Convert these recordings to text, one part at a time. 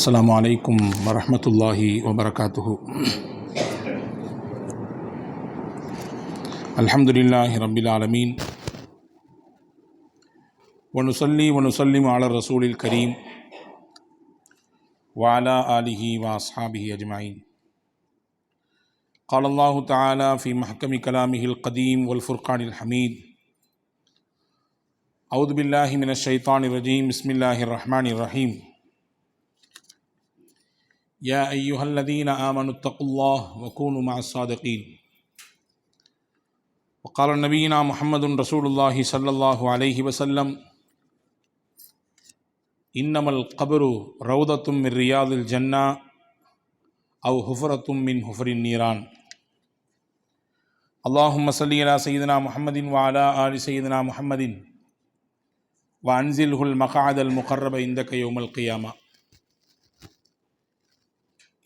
அஸ்ஸலாமு அலைக்கும் வரஹ்மத்துல்லாஹி வபரகாத்துஹு. அல்ஹம்துலில்லாஹி ரப்பில் ஆலமீன் வனுஸல்லி வனுஸல்லிமு அலா ரசூலில் கரீம் வ அலா ஆலிஹி வ அஸ்ஹாபிஹி அஜ்மஈன். قال الله تعالى في محكم كلامه القديم والفرقان الحميد أعوذ بالله من الشيطان الرجيم بسم الله الرحمن الرحيم يا أيها الذين آمنوا اتقوا الله وكونوا مع الصادقين. وقال نبينا محمد رسول الله صلى الله عليه وسلم إنما القبر روضة من رياض الجنة أو حفرة من حفر النيران. اللهم صل على سيدنا محمد وعلى آل سيدنا محمد وأنزله المقعد المقرب عندك يوم القيامة.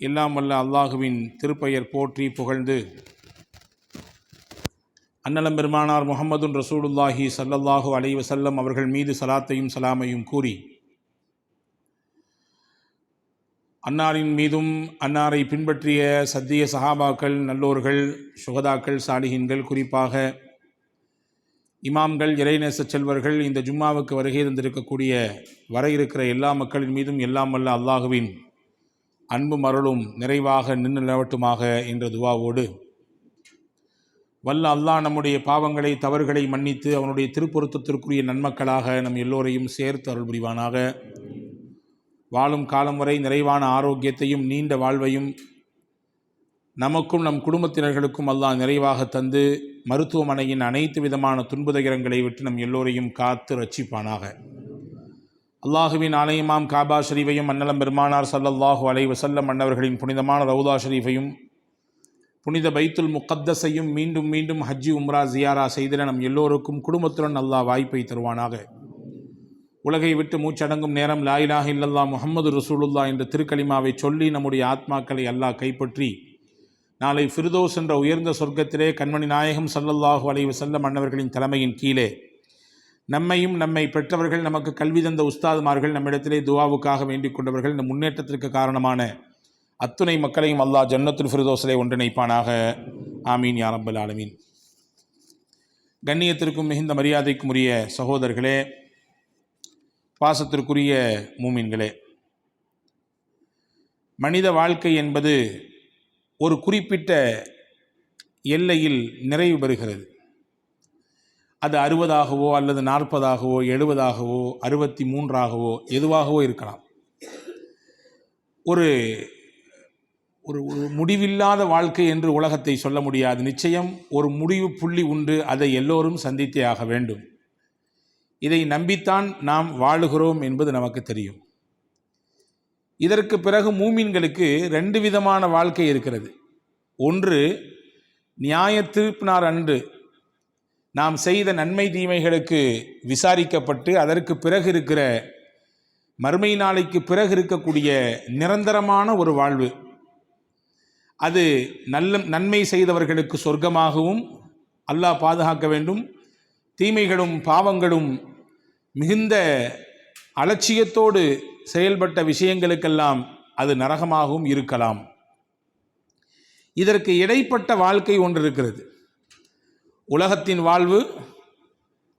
எல்லாம் வல்ல அல்லாஹுவின் திருப்பெயர் போற்றி புகழ்ந்து அன்னலம் பெருமானார் முஹம்மதுன் ரசூலுல்லாஹி ஸல்லல்லாஹு அலைஹி வஸல்லம் அவர்கள் மீது சலாத்தையும் சலாமையும் கூறி அன்னாரின் மீதும் அன்னாரை பின்பற்றிய சத்திய சஹாபாக்கள், நல்லோர்கள், சுகதாக்கள், சாலிஹீன்கள், குறிப்பாக இமாம்கள், இறைநேச செல்வர்கள், இந்த ஜும்மாவுக்கு வருகை தந்திருக்கக்கூடிய வர இருக்கிற எல்லா மக்களின் மீதும் எல்லாம் வல்ல அல்லாஹுவின் அன்பும் அருளும் நிறைவாக நின்று நிலவட்டுமாக என்ற துவாவோடு, வல்ல அல்லாஹ் நம்முடைய பாவங்களை, தவறுகளை மன்னித்து அவனுடைய திருப்பொருத்தத்திற்குரிய நன்மக்களாக நம் எல்லோரையும் சேர்த்து அருள் புரிவானாக. வாழும் காலம் வரை நிறைவான ஆரோக்கியத்தையும் நீண்ட வாழ்வையும் நமக்கும் நம் குடும்பத்தினர்களுக்கும் அல்லாஹ் நிறைவாக தந்து மருத்துவமனையின் அனைத்து விதமான துன்புதகரங்களை விட்டு நம் எல்லோரையும் காத்து ரட்சிப்பானாக. அல்லாஹுவின் ஆலயமாம் காபா ஷரீஃபையும் அன்னலம் பெருமானார் ஸல்லல்லாஹு அலைஹி வஸல்லம் அன்னவர்களின் புனிதமான ரவுதா ஷரீஃபையும் புனித பைத்துல் முகத்தஸையும் மீண்டும் மீண்டும் ஹஜ்ஜி உம்ரா ஜியாரா செய்திட நம் எல்லோருக்கும் குடும்பத்துடன் அல்லாஹ் வாய்ப்பை தருவானாக. உலகை விட்டு மூச்சடங்கும் நேரம் லா இலாஹ இல்லல்லாஹ் முஹம்மது ரசூலுல்லாஹ் என்ற திருக்கலிமாவை சொல்லி நம்முடைய ஆத்மாக்களை அல்லாஹ் கைப்பற்றி நாளை ஃபிர்தௌஸ் என்ற உயர்ந்த சொர்க்கத்திலே கண்மணி நாயகம் ஸல்லல்லாஹு அலைஹி வஸல்லம் அன்னவர்களின் தலைமையின் கீழே நம்மையும் நம்மை பெற்றவர்கள், நமக்கு கல்வி தந்த உஸ்தாதுமார்கள், நம்மிடத்திலே துவாவுக்காக வேண்டிக் கொண்டவர்கள், இந்த முன்னேற்றத்திற்கு காரணமான அத்துணை மக்களையும் அல்லாஹ் ஜன்னத்துல் ஃபிர்தௌஸிலே ஒன்றிணைப்பானாக. ஆமீன் யா ரப்பல் ஆலமீன். கண்ணியத்திற்கும் மிகுந்த மரியாதைக்கும் உரிய சகோதரர்களே, பாசத்திற்குரிய மூமின்களே, மனித வாழ்க்கை என்பது ஒரு குறிப்பிட்ட எல்லையில் நிறைவு பெறுகிறது. அது 60ஆகவோ அல்லது 40ஆகவோ 70ஆகவோ 63ஆகவோ எதுவாகவோ இருக்கலாம். ஒரு ஒரு முடிவில்லாத வாழ்க்கை என்று உலகத்தை சொல்ல முடியாது. நிச்சயம் ஒரு முடிவு புள்ளி உண்டு, அதை எல்லோரும் சந்தித்தே ஆக வேண்டும். இதை நம்பித்தான் நாம் வாழுகிறோம் என்பது நமக்கு தெரியும். இதற்கு பிறகு மூமின்களுக்கு 2 விதமான வாழ்க்கை இருக்கிறது. ஒன்று, நியாய தீர்ப்பினார் அன்று நாம் செய்த நன்மை தீமைகளுக்கு விசாரிக்கப்பட்டு அதற்கு பிறகு இருக்கிற மறுமை நாளைக்கு பிறகு இருக்கக்கூடிய நிரந்தரமான ஒரு வாழ்வு. அது நன்மை செய்தவர்களுக்கு சொர்க்கமாகவும், அல்லாஹ் பாதுகாக்க வேண்டும், தீமைகளும் பாவங்களும் மிகுந்த அலட்சியத்தோடு செயல்பட்ட விஷயங்களுக்கெல்லாம் அது நரகமாகவும் இருக்கலாம். இதற்கு இடைப்பட்ட வாழ்க்கை ஒன்று இருக்கிறது. உலகத்தின் வாழ்வு,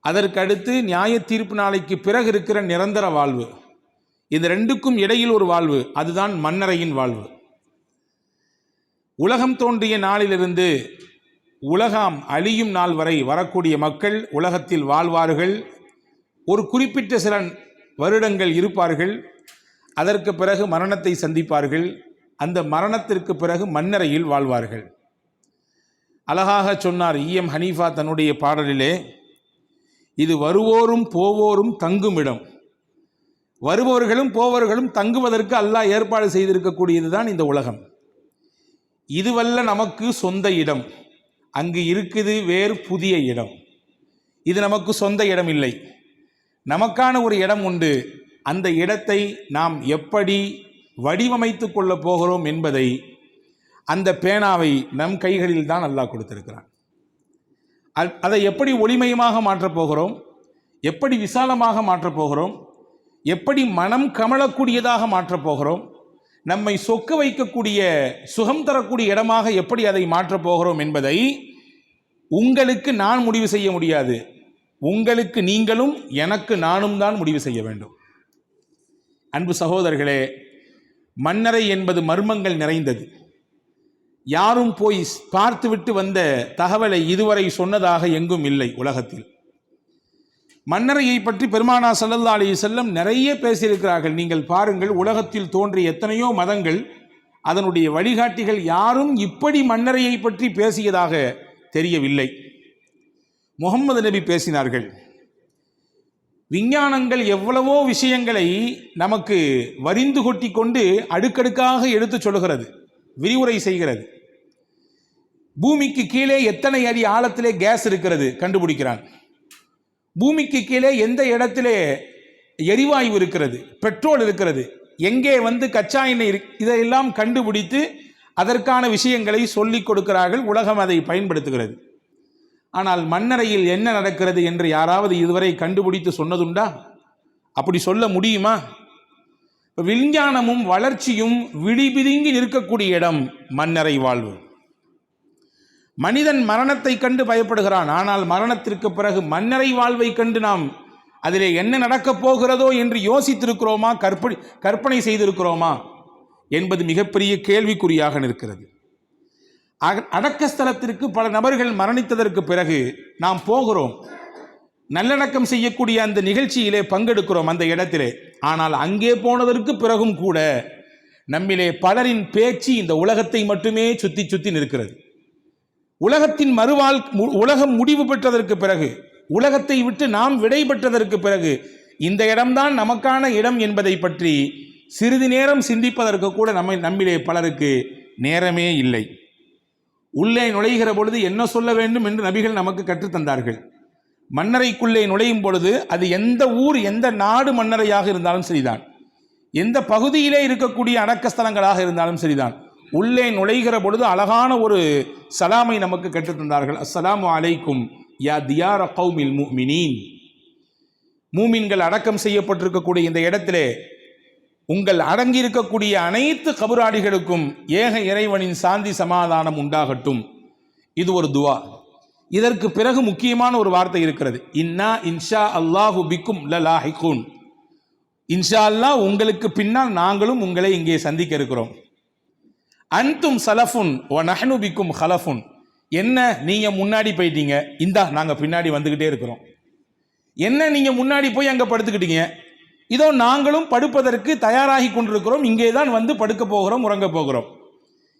அதற்கடுத்து நியாய தீர்ப்பு நாளைக்கு பிறகு இருக்கிற நிரந்தர வாழ்வு. இந்த 2க்கும் இடையில் ஒரு வாழ்வு, அதுதான் மன்னரையின் வாழ்வு. உலகம் தோன்றிய நாளிலிருந்து உலகம் அழியும் நாள் வரை வரக்கூடிய மக்கள் உலகத்தில் வாழ்வார்கள். ஒரு குறிப்பிட்ட சில வருடங்கள் இருப்பார்கள். அதற்கு பிறகு மரணத்தை சந்திப்பார்கள். அந்த மரணத்திற்கு பிறகு மன்னரையில் வாழ்வார்கள். அழகாக சொன்னார் ஈயம் ஹனீஃபா தன்னுடைய பாடலிலே, இது வருவோரும் போவோரும் தங்குமிடம். வருபவர்களும் போவர்களும் தங்குவதற்கு அல்லாஹ் ஏற்பாடு செய்திருக்கக்கூடியது தான் இந்த உலகம். இதுவல்ல நமக்கு சொந்த இடம், அங்கு இருக்குது வேறு புதிய இடம். இது நமக்கு சொந்த இடம் இல்லை, நமக்கான ஒரு இடம் உண்டு. அந்த இடத்தை நாம் எப்படி வடிவமைத்து கொள்ளப் போகிறோம் என்பதை, அந்த பேனாவை நம் கைகளில் தான் அல்லாஹ் கொடுத்திருக்கிறான். அதை எப்படி ஒளிமயமாக மாற்றப் போகிறோம், எப்படி விசாலமாக மாற்றப் போகிறோம், எப்படி மனம் கமலக்கூடியதாக மாற்றப் போகிறோம், நம்மை சொக்க வைக்கக்கூடிய சுகம் தரக்கூடிய இடமாக எப்படி அதை மாற்றப் போகிறோம் என்பதை உங்களுக்கு நான் முடிவு செய்ய முடியாது. உங்களுக்கு நீங்களும் எனக்கு நானும் தான் முடிவு செய்ய வேண்டும். அன்பு சகோதரர்களே, மன்னரை என்பது மர்மங்கள் நிறைந்தது. யாரும் போய் பார்த்துவிட்டு வந்த தகவலை இதுவரை சொன்னதாக எங்கும் இல்லை உலகத்தில். மன்னரையை பற்றி பெருமானா ஸல்லல்லாஹு அலைஹி வஸல்லம் நிறைய பேசியிருக்கிறார்கள். நீங்கள் பாருங்கள், உலகத்தில் தோன்றிய எத்தனையோ மதங்கள், அதனுடைய வழிகாட்டிகள் யாரும் இப்படி மன்னரையை பற்றி பேசியதாக தெரியவில்லை. முகம்மது நபி பேசினார்கள். விஞ்ஞானங்கள் எவ்வளவோ விஷயங்களை நமக்கு வரிந்து கொட்டி கொண்டு அடுக்கடுக்காக எடுத்து சொல்லுகிறது, விரிவுரை செய்கிறது. பூமிக்கு கீழே எத்தனை அடி ஆழத்திலே கேஸ் இருக்கிறது கண்டுபிடிக்கிறான். பூமிக்கு கீழே எந்த இடத்திலே எரிவாயு இருக்கிறது, பெட்ரோல் இருக்கிறது, எங்கே கச்சா எண்ணெய் இதையெல்லாம் கண்டுபிடித்து அதற்கான விஷயங்களை சொல்லிக் கொடுக்கிறார்கள். உலகம் அதை பயன்படுத்துகிறது. ஆனால் மண்ணறையில் என்ன நடக்கிறது என்று யாராவது இதுவரை கண்டுபிடித்து சொன்னதுண்டா? அப்படி சொல்ல முடியுமா? விஞ்ஞானமும் வளர்ச்சியும் விழிபிதுங்கி நிற்கக்கூடிய இடம் மண்ணறை வாழ்வு. மனிதன் மரணத்தை கண்டு பயப்படுகிறான். ஆனால் மரணத்திற்கு பிறகு மண்ணறை வாழ்வை கண்டு நாம் அதிலே என்ன நடக்கப் போகிறதோ என்று யோசித்திருக்கிறோமா, கற்பனை செய்திருக்கிறோமா என்பது மிகப்பெரிய கேள்விக்குறியாக நிற்கிறது. அடக்கஸ்தலத்திற்கு பல நபர்கள் மரணித்ததற்கு பிறகு நாம் போகிறோம், நல்லடக்கம் செய்யக்கூடிய அந்த நிகழ்ச்சியிலே பங்கெடுக்கிறோம் அந்த இடத்திலே. ஆனால் அங்கே போனதற்கு பிறகும் கூட நம்மிலே பலரின் பேச்சு இந்த உலகத்தை மட்டுமே சுத்தி சுத்தி நிற்கிறது. உலகத்தின் உலகம் முடிவு பெற்றதற்கு பிறகு, உலகத்தை விட்டு நாம் விடை பெற்றதற்கு பிறகு இந்த இடம்தான் நமக்கான இடம் என்பதை பற்றி சிறிது நேரம் சிந்திப்பதற்கு கூட நம்மிலே பலருக்கு நேரமே இல்லை. உள்ளே நுழைகிற பொழுது என்ன சொல்ல வேண்டும் என்று நபிகள் நமக்கு கற்றுத்தந்தார்கள். மன்னரைக்குள்ளே நுழையும் பொழுது அது எந்த ஊர், எந்த நாடு மன்னரையாக இருந்தாலும் சரிதான், எந்த பகுதியிலே இருக்கக்கூடிய அடக்கஸ்தலங்களாக இருந்தாலும் சரிதான், உள்ளே நுழைகிற பொழுது அழகான ஒரு சலாமை நமக்கு கற்றுத்தந்தார்கள். அஸ்ஸலாமு அலைக்கும் யா தியார கௌமில் முஃமினீன். மூமின்கள் அடக்கம் செய்யப்பட்டிருக்கக்கூடிய இந்த இடத்திலே உங்கள் அடங்கியிருக்கக்கூடிய அனைத்து கபராடிகளுக்கும் ஏக இறைவனின் சாந்தி சமாதானம் உண்டாகட்டும். இது ஒரு துவா. இதற்கு பிறகு முக்கியமான ஒரு வார்த்தை இருக்கிறது. இன்னா இன்ஷா அல்லாஹு பிக்கும் லலாஹிகூன். இன்ஷா அல்லாஹ் உங்களுக்கு பின்னால் நாங்களும் உங்களை இங்கே சந்திக்க இருக்கிறோம். அன்தும் சலஃபுன் வ நஹ்னு பிக்கும் ஹலஃபுன். என்ன நீங்க முன்னாடி போயிட்டீங்க, இந்தா நாங்க பின்னாடி வந்துகிட்டே இருக்கிறோம். என்ன நீங்க முன்னாடி போய் அங்க படுத்துக்கிட்டீங்க, இதோ நாங்களும் படுப்பதற்கு தயாராகி கொண்டிருக்கிறோம், இங்கே தான் படுக்க போகிறோம், உறங்க போகிறோம்.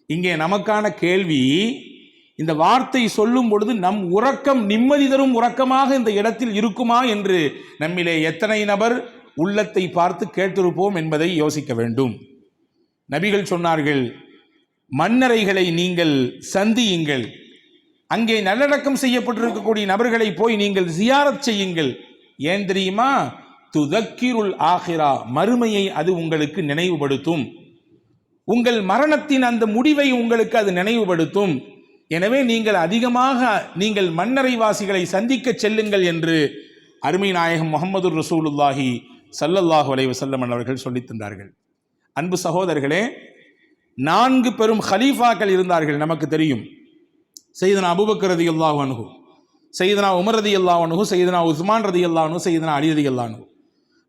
இங்கே நமக்கான கேள்வி, இந்த வார்த்தை சொல்லும் பொழுது நம் உறக்கம் நிம்மதி தரும் உறக்கமாக இந்த இடத்தில் இருக்குமா என்று நம்மிலே எத்தனை நபர் உள்ளத்தை பார்த்து கேட்டிருப்போம் என்பதை யோசிக்க வேண்டும். நபிகள் சொன்னார்கள், மன்னரைகளை நீங்கள் சந்தியுங்கள், அங்கே நல்லடக்கம் செய்யப்பட்டிருக்கக்கூடிய நபர்களை போய் நீங்கள் ஜியாரத் செய்யுங்கள். ஏன் தெரியுமா? துதக்கிருல் ஆஹிரா, மறுமையை அது உங்களுக்கு நினைவுபடுத்தும். உங்கள் மரணத்தின் அந்த முடிவை உங்களுக்கு அது நினைவுபடுத்தும். எனவே நீங்கள் அதிகமாக நீங்கள் மன்னரை வாசிகளை சந்திக்க செல்லுங்கள் என்று அருமை நாயகம் முஹம்மது ரசூலுல்லாஹி ஸல்லல்லாஹு அலைஹி வஸல்லம் அவர்கள் சொல்லித் தந்தார்கள். அன்பு சகோதரர்களே, 4 பெரும் ஹலீஃபாக்கள் இருந்தார்கள், நமக்கு தெரியும். சையதுனா அபூபக்கர் ரலியல்லாஹு அன்ஹு, சையதுனா உமர் ரலியல்லாஹு அன்ஹு, சையதுனா உஸ்மான் ரலியல்லாஹு அன்ஹு, சையதுனா அலி ரலியல்லாஹு அன்ஹு.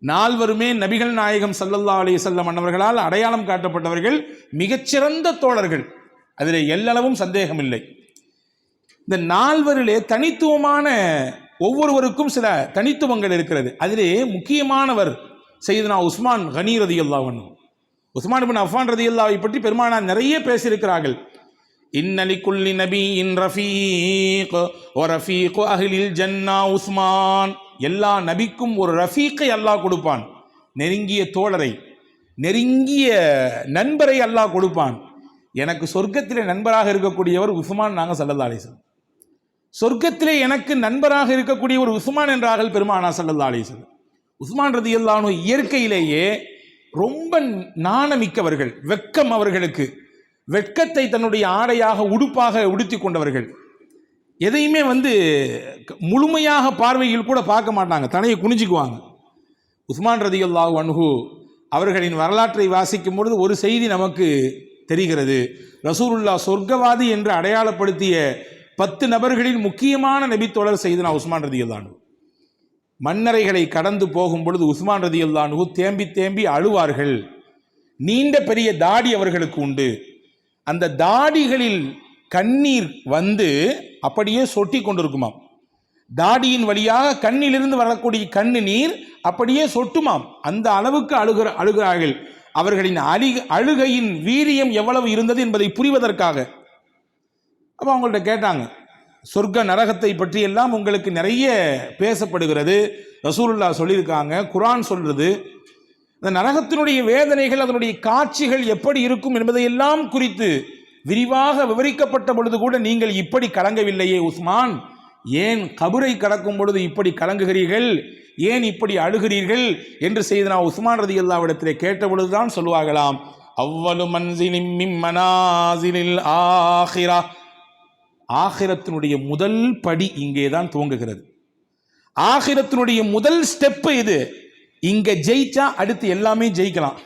4 நபிகள் நாயகம் ஸல்லல்லாஹு அலைஹி வஸல்லம் அவர்களால் அடையாளம் காட்டப்பட்டவர்கள், மிகச்சிறந்த தோழர்கள், அதிலே எல்லளவும் சந்தேகம் இல்லை. இந்த 4 தனித்துவமான, ஒவ்வொருவருக்கும் சில தனித்துவங்கள் இருக்கிறது. அதிலே முக்கியமானவர் சையதுனா உஸ்மான் கனி ரலியல்லாஹு அன்ஹு. உஸ்மான் இப்னு அஃபான் ரலியல்லாஹு பற்றி பெருமானார் நிறைய பேசியிருக்கிறார்கள். இன்னலி குல்லி நபியின் ரஃபீக் வ ரஃபீக் அஹ்லில் ஜன்னா உஸ்மான். எல்லா நபிக்கும் ஒரு ரஃபீக்கை அல்லாஹ் கொடுப்பான், நெருங்கிய தோழரை, நெருங்கிய நண்பரை அல்லாஹ் கொடுப்பான். எனக்கு சொர்க்கத்திலே நண்பராக இருக்கக்கூடியவர் உஸ்மான் நாங்கள் ஸல்லல்லாஹு அலைஹி வஸல்லம். சொர்க்கத்திலே எனக்கு நண்பராக இருக்கக்கூடிய ஒரு உஸ்மான் என்றார்கள் பெருமானார் ஸல்லல்லாஹு அலைஹி வஸல்லம். உஸ்மான் ரலியல்லாஹு அன்ஹு இயற்கையிலேயே ரொம்ப நாணமிக்கவர்கள், வெட்கம் அவர்களுக்கு, வெட்கத்தை தன்னுடைய ஆடையாக உடுப்பாக உடுத்தி கொண்டவர்கள். எதையுமே முழுமையாக பார்வையில் கூட பார்க்க மாட்டாங்க, தலையை குனிஞ்சிக்குவாங்க. உஸ்மான் ரலியல்லாஹு அன்ஹு அவர்களின் வரலாற்றை வாசிக்கும் பொழுது ஒரு செய்தி நமக்கு தெரிகிறது. ரசூலுல்லாஹ் சொர்க்கவாதி என்று அடையாளப்படுத்திய 10 நபர்களின் முக்கியமான நபித்தோழர் செய்தனா உஸ்மான் ரதியல்லாஹு அன்ஹு. மன்னரைகளை கடந்து போகும் பொழுது உஸ்மான் ரதியல்லாஹு அன்ஹு தேம்பி தேம்பி அழுவார்கள். நீண்ட பெரிய தாடி அவர்களுக்கு உண்டு. அந்த தாடிகளில் கண்ணீர் வந்து அப்படியே சொட்டி கொண்டிருக்குமாம். தாடியின் வழியாக கண்ணிலிருந்து வரக்கூடிய கண்ணு நீர் அப்படியே சொட்டுமாம். அந்த அளவுக்கு அழுகிறார்கள். அவர்களின் அழுகையின் வீரியம் எவ்வளவு இருந்தது என்பதை புரிவதற்காக. அப்போ அவங்கள்ட்ட கேட்டாங்க, சொர்க்க நரகத்தை பற்றி எல்லாம் உங்களுக்கு நிறைய பேசப்படுகிறது, ரசூலுல்லாஹ் சொல்லியிருக்காங்க, குர்ஆன் சொல்றது, அந்த நரகத்தினுடைய வேதனைகள் அதனுடைய காட்சிகள் எப்படி இருக்கும் என்பதையெல்லாம் குறித்து விரிவாக விவரிக்கப்பட்ட பொழுது கூட நீங்கள் இப்படி கலங்கவில்லையே உஸ்மான், ஏன் கபரை கடக்கும் பொழுது இப்படி கலங்குகிறீர்கள், ஏன் இப்படி அழுகிறீர்கள் என்று செய்தனா உஸ்மான் ரதியல்லாஹு இடத்திலே கேட்ட பொழுதுதான் சொல்லுவார்களாம், அவ்வளு மன்சிலின் மின் மனாசிலில் ஆகிரா, ஆகிரத்தினுடைய முதல் படி இங்கே தான் துவங்குகிறது. ஆகிரத்தினுடைய முதல் ஸ்டெப் இது. இங்க ஜெயிச்சா அடுத்து எல்லாமே ஜெயிக்கலாம்,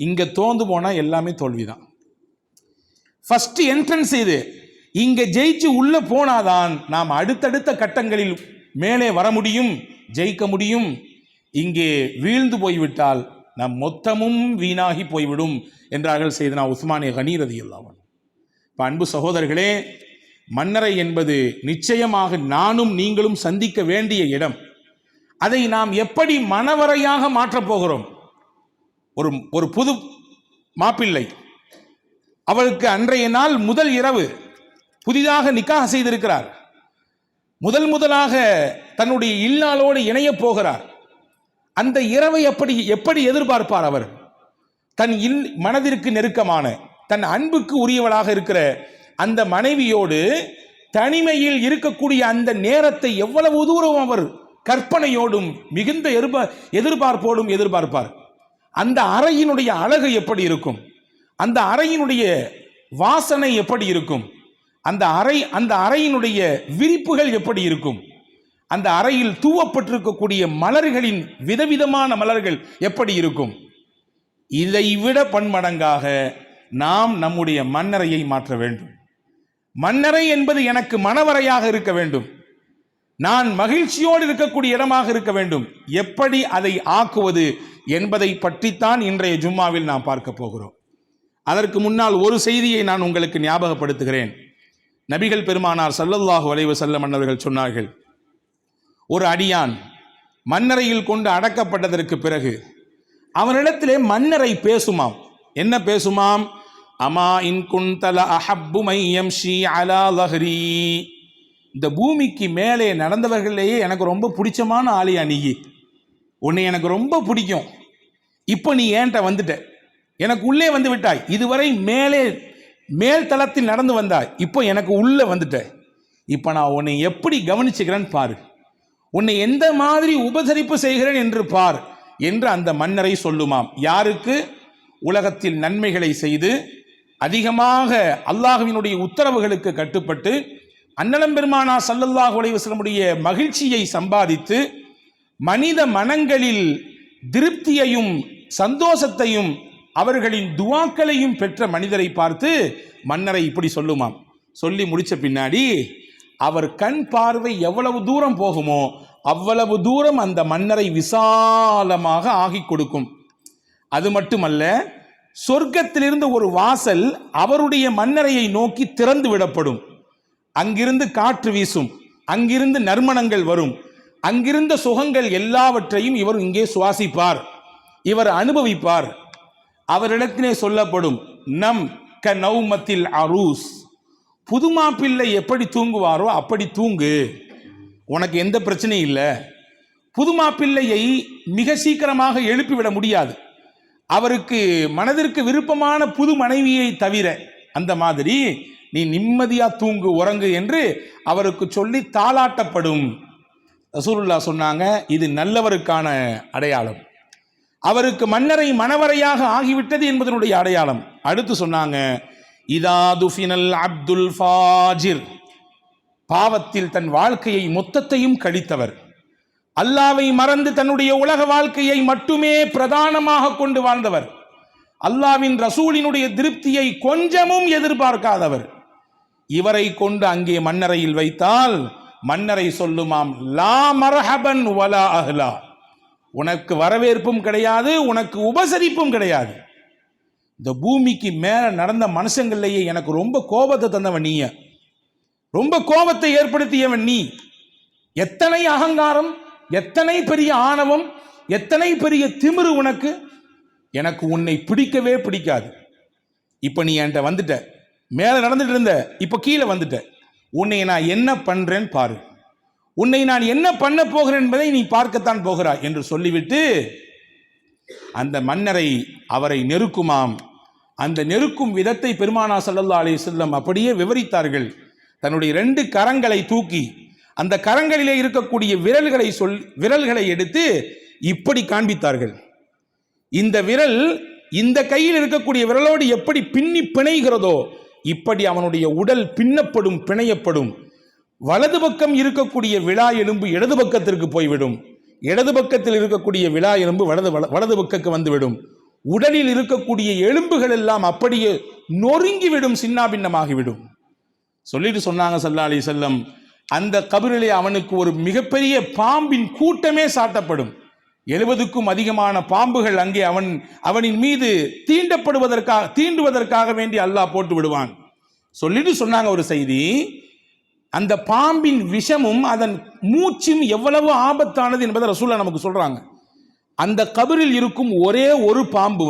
இங்க தோந்து போனா எல்லாமே தோல்விதான். ஃபர்ஸ்ட் என்ட்ரன்ஸ் இது. இங்க ஜெயிச்சு உள்ள போனாதான் நாம் அடுத்தடுத்த கட்டங்களில் மேலே வர முடியும், ஜெயிக்க முடியும். இங்கே வீழ்ந்து போய்விட்டால் நம் மொத்தமும் வீணாகி போய்விடும் என்றார்கள் செய்தனா உஸ்மானே கனி ரலியல்லாஹு அன்ஹு. அன்பு சகோதரர்களே, மன்னரை என்பது நிச்சயமாக நானும் நீங்களும் சந்திக்க வேண்டிய இடம். அதை நாம் எப்படி மனவரையாக மாற்றப் போகிறோம்? ஒரு புது மாப்பிள்ளை, அவளுக்கு அன்றைய நாள் முதல் இரவு, புதிதாக நிக்காஹ் செய்திருக்கிறார், முதலாக தன்னுடைய இல்லாளோடு இணைய போகிறார். அந்த இரவை எப்படி எதிர்பார்ப்பார் அவர்? தன் மனதிற்கு நெருக்கமான, தன் அன்புக்கு உரியவளாக இருக்கிற அந்த மனைவியோடு தனிமையில் இருக்கக்கூடிய அந்த நேரத்தை எவ்வளவு தூரம் அவர் கற்பனையோடும் மிகுந்த எதிர்பார்ப்போடும் எதிர்பார்ப்பார். அந்த அறையினுடைய அழகு எப்படி இருக்கும், அந்த அறையினுடைய வாசனை எப்படி இருக்கும், அந்த அறையினுடைய விரிப்புகள் எப்படி இருக்கும், அந்த அறையில் தூவப்பட்டிருக்கக்கூடிய மலர்களின் விதவிதமான மலர்கள் எப்படி இருக்கும். இதைவிட பன்மடங்காக நாம் நம்முடைய மன்னரையை மாற்ற வேண்டும். மன்னரை என்பது எனக்கு மனவரையாக இருக்க வேண்டும், நான் மகிழ்ச்சியோடு இருக்கக்கூடிய இடமாக இருக்க வேண்டும். எப்படி அதை ஆக்குவது என்பதை பற்றித்தான் இன்றைய ஜும்மாவில் நாம் பார்க்க போகிறோம். அதற்கு முன்னால் ஒரு செய்தியை நான் உங்களுக்கு ஞாபகப்படுத்துகிறேன். நபிகள் பெருமானார் ஸல்லல்லாஹு அலைஹி வஸல்லம் அவர்கள் சொன்னார்கள், ஒரு அடியான் மன்னரையில் கொண்டு அடக்கப்பட்டதற்கு பிறகு அவனிடத்திலே மன்னரை பேசுமாம். என்ன பேசுமாம்? அமா இன் குன்தல அஹப்பு மை யம்ஷி அலா லஹ்ரி, இந்த பூமிக்கு மேலே நடந்தவர்களையே எனக்கு ரொம்ப பிடிச்சமான ஆளியா நீ, உன்னை எனக்கு ரொம்ப பிடிக்கும், இப்போ நீ ஏன்ட்ட வந்துட்ட, எனக்கு உள்ளே வந்து விட்டாய், இதுவரை மேல் தளத்தில் நடந்து வந்தாய், இப்போ எனக்கு உள்ளே வந்துட்ட, இப்போ நான் உன்னை எப்படி கவனிச்சுக்கிறேன்னு பாரு, உன்னை எந்த மாதிரி உபசரிப்பு செய்கிறேன் என்று பார் என்று அந்த மன்னரை சொல்லுமாம். யாருக்கு? உலகத்தில் நன்மைகளை செய்து அதிகமாக அல்லாஹ்வினுடைய உத்தரவுகளுக்கு கட்டுப்பட்டு அன்னலம் பெருமானார் ஸல்லல்லாஹு அலைஹி வஸல்லமுடைய மகிழ்ச்சியை சம்பாதித்து மனித மனங்களில் திருப்தியையும் சந்தோஷத்தையும் அவர்களின் துவாக்களையும் பெற்ற மனிதரை பார்த்து மன்னரை இப்படி சொல்லுமாம். சொல்லி முடிச்ச பின்னாடி அவர் கண் பார்வை எவ்வளவு தூரம் போகுமோ அவ்வளவு தூரம் அந்த மன்னரை விசாலமாக ஆகி கொடுக்கும். அது மட்டுமல்ல, சொர்க்கத்திலிருந்து ஒரு வாசல் அவருடைய மன்னரையை நோக்கி திறந்து விடப்படும். அங்கிருந்து காற்று வீசும், அங்கிருந்து நறுமணங்கள் வரும், அங்கிருந்த சுகங்கள் எல்லாவற்றையும் இவர் இங்கே சுவாசிப்பார், இவர் அனுபவிப்பார். அவரிடத்திலே சொல்லப்படும், நம் க நௌமத்தில் அரூஸ், புதுமா பிள்ளை எப்படி தூங்குவாரோ அப்படி தூங்கு, உனக்கு எந்த பிரச்சனையும் இல்லை. புதுமா பிள்ளையை மிக சீக்கிரமாக எழுப்பிவிட முடியாது, அவருக்கு மனதிற்கு விருப்பமான புது மனைவியை தவிர, அந்த மாதிரி நீ நிம்மதியா தூங்கு, உறங்கு என்று அவருக்கு சொல்லி தாளாட்டப்படும். ரசூலுல்லாஹ் சொன்னாங்க, இது நல்லவருக்கான அடையாளம், அவருக்கு மன்னரை மனவரையாக ஆகிவிட்டது என்பதனுடைய அடையாளம். அடுத்து சொன்னாங்க, இதா துஃபினல் அப்துல் ஃபாஜிர், பாவத்தில் தன் வாழ்க்கையை மொத்தத்தையும் கழித்தவர், அல்லாவை மறந்து தன்னுடைய உலக வாழ்க்கையை மட்டுமே பிரதானமாக கொண்டு வாழ்ந்தவர், அல்லாவின் ரசூலினுடைய திருப்தியை கொஞ்சமும் எதிர்பார்க்காதவர். இவரை கொண்டு அங்கே மன்னரையில் வைத்தால் மன்னரை சொல்லுமாம், லா மர்ஹபன் வலா அஹ்லா, உனக்கு வரவேற்பும் கிடையாது, உனக்கு உபசரிப்பும் கிடையாது. இந்த பூமிக்கு மேல நடந்த மனுஷங்கள்லேயே எனக்கு ரொம்ப கோபத்தை தந்தவன் நீ, ரொம்ப கோபத்தை ஏற்படுத்தியவன் நீ. எத்தனை அகங்காரம், எத்தனை பெரிய ஆணவம், எத்தனை பெரிய திமிரு உனக்கு. எனக்கு உன்னை பிடிக்கவே பிடிக்காது. இப்ப நீ என்கிட்ட வந்துட்ட, மேல நடந்துட்டு இருந்த, இப்ப கீழே வந்துட்ட. உன்னை நான் என்ன பண்றேன் பாரு, உன்னை நான் என்ன பண்ண போகிறேன் என்பதை நீ பார்க்கத்தான் போகிறாய் என்று சொல்லிவிட்டு அந்த மன்னரை அவரை நெருக்குமாம். அந்த நெருக்கும் விதத்தை பெருமானா ஸல்லல்லாஹு அலைஹி வஸல்லம் அப்படியே விவரித்தார்கள். தன்னுடைய 2 கரங்களை தூக்கி அந்த கரங்களிலே இருக்கக்கூடிய விரல்களை எடுத்து இப்படி காண்பித்தார்கள். இந்த விரல் இந்த கையில் இருக்கக்கூடிய விரலோடு எப்படி பின்னி பிணைகிறதோ இப்படி அவனுடைய உடல் பின்னப்படும், பிணையப்படும். வலது பக்கம் இருக்கக்கூடிய விலா எலும்பு இடது பக்கத்திற்கு போய்விடும், இடது பக்கத்தில் இருக்கக்கூடிய விலா எலும்பு வலது பக்கத்துக்கு வந்துவிடும். உடலில் இருக்கக்கூடிய எலும்புகள் எல்லாம் அப்படியே நொறுங்கிவிடும், சின்னாபின்னமாகிவிடும். சொல்லிட்டு சொன்னாங்க ஸல்லல்லாஹு அலைஹி வஸல்லம், அந்த கபரிலே அவனுக்கு ஒரு மிகப்பெரிய பாம்பின் கூட்டமே சாட்டப்படும். 70க்கும் அதிகமான பாம்புகள் அங்கே அவனின் மீது தீண்டுவதற்காக வேண்டி அல்லாஹ் போட்டு விடுவான். சொல்லிட்டு சொன்னாங்க ஒரு செய்தி, அந்த பாம்பின் விஷமும் அதன் மூச்சும் எவ்வளவு ஆபத்தானது என்பதை ரசூலுல்லாஹ் நமக்கு சொல்றாங்க. அந்த கபரில் இருக்கும் ஒரே ஒரு பாம்பு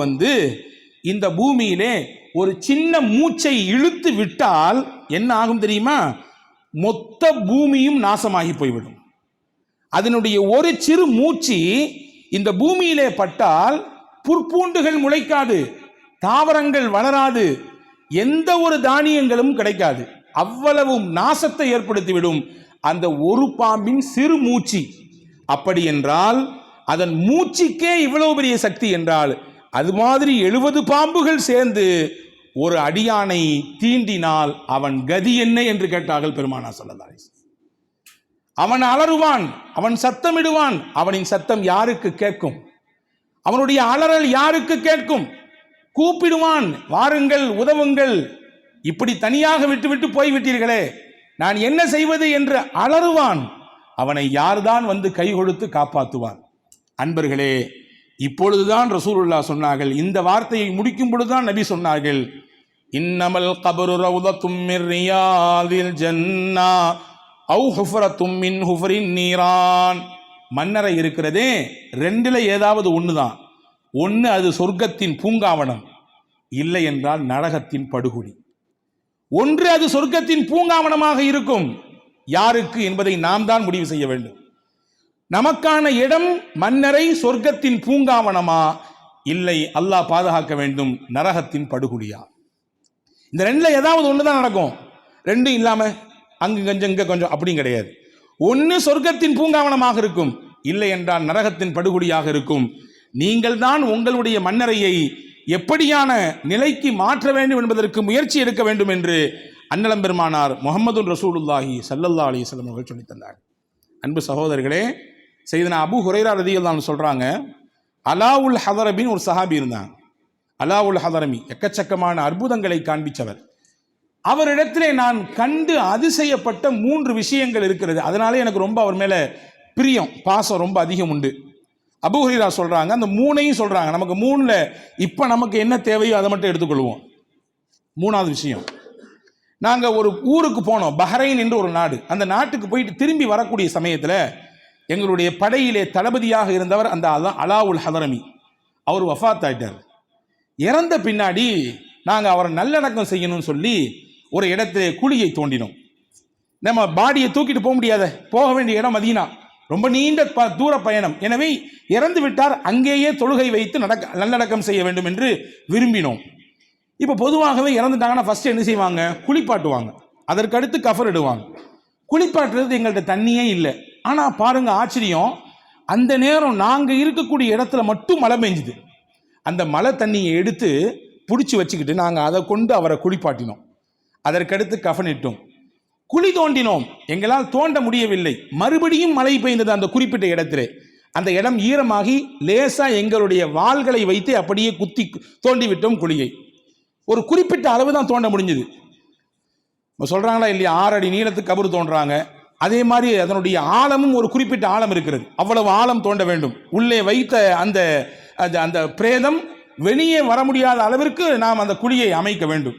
இந்த பூமியிலே ஒரு சின்ன மூச்சை இழுத்து விட்டால் என்ன ஆகும் தெரியுமா? மொத்த பூமியும் நாசமாகி போய்விடும். அதனுடைய ஒரு சிறு மூச்சு இந்த பூமியிலே பட்டால் புற்பூண்டுகள் முளைக்காது, தாவரங்கள் வளராது, எந்த ஒரு தானியங்களும் கிடைக்காது. அவ்வளவு நாசத்தை ஏற்படுத்திவிடும் அந்த ஒரு பாம்பின் சிறு மூச்சு. அப்படி என்றால் அதன் மூச்சுக்கே இவ்வளவு பெரிய சக்தி என்றால், அது மாதிரி 70 பாம்புகள் சேர்ந்து ஒரு அடியானை தீண்டினால் அவன் கதி என்ன என்று கேட்டார்கள் பெருமானா ஸல்லல்லாஹு அலைஹி வஸல்லம். அவன் அலறுவான், அவன் சத்தமிடுவான். அவனின் சத்தம் யாருக்கு கேட்கும்? அவனுடைய அலறல் யாருக்கு கேட்கும்? கூப்பிடுவான், வாருங்கள், உதவுங்கள், இப்படி தனியாக விட்டு போய்விட்டீர்களே, நான் என்ன செய்வது என்று அலறுவான். அவனை யார்தான் கை கொடுத்து காப்பாற்றுவான்? அன்பர்களே, இப்பொழுதுதான் ரசூலுல்லாஹ் சொன்னார்கள். இந்த வார்த்தையை முடிக்கும் பொழுதுதான் நபி சொன்னார்கள், இன்னமல் கபரு ரௌதத்தும் மின் ரியாதில் ஜன்னா அவு ஹுஃபரத்தும் மின் ஹுஃபரின் நீரான். மன்னரை இருக்கிறதே 2ல் ஏதாவது ஒண்ணுதான். ஒன்று அது சொர்க்கத்தின் பூங்காவனம், இல்லை என்றால் நரகத்தின் படுகொலி. ஒன்று அது சொர்க்கத்தின் பூங்காவனமாக இருக்கும். யாருக்கு என்பதை நாம் தான் முடிவு செய்ய வேண்டும். நமக்கான இடம் மன்னரை சொர்க்கத்தின் பூங்காவனமா, இல்லை அல்லாஹ் பாதுகாக்க வேண்டும் நரகத்தின் படுகொலியா? இந்த 2ல் ஏதாவது ஒண்ணுதான் நடக்கும். 2ம் இல்லாம அங்கு கொஞ்சம் இங்க கொஞ்சம் அப்படியும் கிடையாது. ஒன்று சொர்க்கத்தின் பூங்காவனமாக இருக்கும், இல்லை என்றால் நரகத்தின் படுகொலியாக இருக்கும். நீங்கள் தான் உங்களுடைய மன்னரையை எப்படியான நிலைக்கு மாற்ற வேண்டும் என்பதற்கு முயற்சி எடுக்க வேண்டும் என்று அன்னலம் பெருமானார் முஹம்மது ரசூலுல்லாஹி ஸல்லல்லாஹு அலைஹி வஸல்லம் அவர்கள் சொல்லித் தந்தார். அன்பு சகோதரர்களே, சையதுனா அபூ ஹுரைரா ரலியல்லாஹு அன்ஹு சொல்றாங்க, அலாவுல் ஹதரமின்னு ஒரு சஹாபி இருந்தாங்க. அலாவுல் ஹதரமி எக்கச்சக்கமான அற்புதங்களை காண்பிச்சவர். அவரிடத்திலே நான் கண்டு அதிசயப்பட்ட 3 விஷயங்கள் இருக்கிறது. அதனாலே எனக்கு ரொம்ப அவர் மேல பிரியம், பாசம் ரொம்ப அதிகம் உண்டு. அபூ ஹுரைரா சொல்றாங்க, அந்த 3ஐயும் சொல்றாங்க. நமக்கு 3ல இப்ப நமக்கு என்ன தேவையோ அதை மட்டும் எடுத்துக்கொள்வோம். 3வது விஷயம், நாங்க ஒரு ஊருக்கு போனோம், பஹ்ரைன் என்று ஒரு நாடு. அந்த நாட்டுக்கு போயிட்டு திரும்பி வரக்கூடிய சமயத்தில் எங்களுடைய படையிலே தளபதியாக இருந்தவர் அந்த அலாவுல் ஹதரமி, அவர் வஃபாத் ஆயிட்டார். இறந்த பின்னாடி நாங்கள் அவரை நல்லடக்கம் செய்யணும்னு சொல்லி ஒரு இடத்திலே குழியை தோண்டினோம். நம்ம பாடியை தூக்கிட்டு போக முடியாத, போக வேண்டிய இடம் மதீனா, ரொம்ப நீண்ட தூர பயணம். எனவே இறந்து விட்டார், அங்கேயே தொழுகை வைத்து நல்லடக்கம் செய்ய வேண்டும் என்று விரும்பினோம். இப்போ பொதுவாகவே இறந்துட்டாங்கன்னா ஃபர்ஸ்ட் என்ன செய்வாங்க? குளிப்பாட்டுவாங்க, அதற்கடுத்து கஃபர் இடுவாங்க. குளிப்பாட்டுறது எங்கள்கிட்ட தண்ணியே இல்லை. ஆனால் பாருங்க ஆச்சரியம், அந்த நேரம் நாங்கள் இருக்கக்கூடிய இடத்துல மட்டும் மழை பெஞ்சுது. அந்த மழை தண்ணியை எடுத்து பிடிச்சி வச்சுக்கிட்டு நாங்கள் அதை கொண்டு அவரை குளிப்பாட்டினோம். அதற்கடுத்து கஃனிட்டோம். குழி தோண்டினோம், எங்களால் தோண்ட முடியவில்லை. மறுபடியும் மழை பெய்ந்தது அந்த குறிப்பிட்ட இடத்திலே. அந்த இடம் ஈரமாகி லேசா எங்களுடைய வாள்களை வைத்து அப்படியே குத்தி தோண்டிவிட்டோம் குழியை. ஒரு குறிப்பிட்ட அளவு தான் தோண்ட முடிஞ்சது. சொல்றாங்களா இல்லையா, 6 அடி நீளத்துக்கு கபர் தோன்றாங்க. அதே மாதிரி அதனுடைய ஆழமும் ஒரு குறிப்பிட்ட ஆழம் இருக்கிறது. அவ்வளவு ஆழம் தோண்ட வேண்டும். உள்ளே வைத்த அந்த அந்த பிரேதம் வெளியே வர முடியாத அளவிற்கு நாம் அந்த குழியை அமைக்க வேண்டும்.